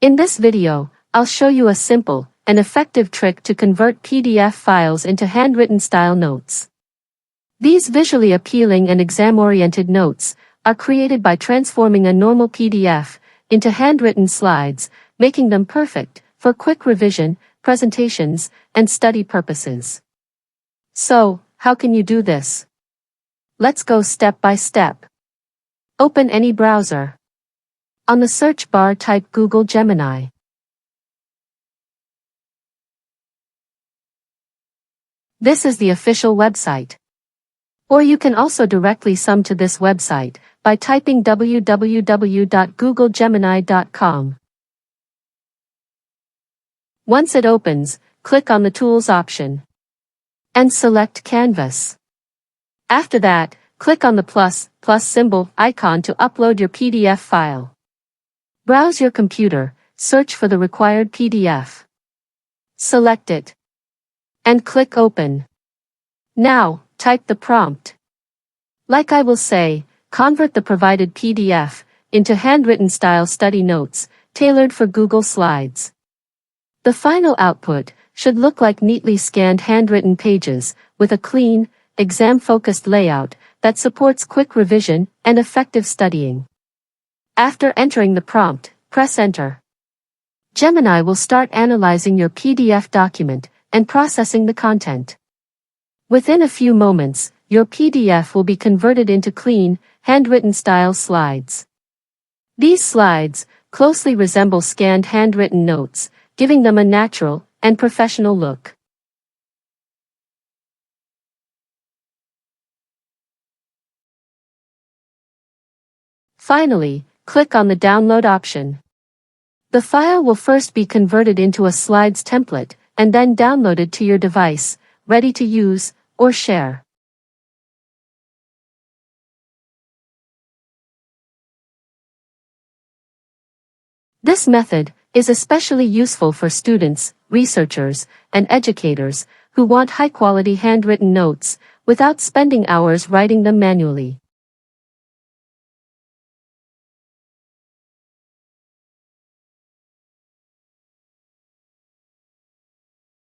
In this video, I'll show you a simple and effective trick to convert PDF files into handwritten style notes. These visually appealing and exam-oriented notes are created by transforming a normal PDF into handwritten slides, making them perfect for quick revision, presentations, and study purposes. So, how can you do this? Let's go step by step. Open any browser. On the search bar, type Google Gemini. This is the official website. Or you can also directly sum to this website by typing www.googlegemini.com. Once it opens, click on the Tools option and select Canvas. After that, click on the plus symbol icon to upload your PDF file. Browse your computer, search for the required PDF. Select it and click Open. Now, type the prompt. Like I will say, convert the provided PDF into handwritten style study notes, tailored for Google Slides. The final output should look like neatly scanned handwritten pages with a clean, exam-focused layout that supports quick revision and effective studying. After entering the prompt, press Enter. Gemini will start analyzing your PDF document and processing the content. Within a few moments, your PDF will be converted into clean, handwritten style slides. These slides closely resemble scanned handwritten notes, giving them a natural and professional look. Finally, click on the Download option. The file will first be converted into a slides template and then downloaded to your device, ready to use or share. This method is especially useful for students, researchers, and educators who want high-quality handwritten notes without spending hours writing them manually.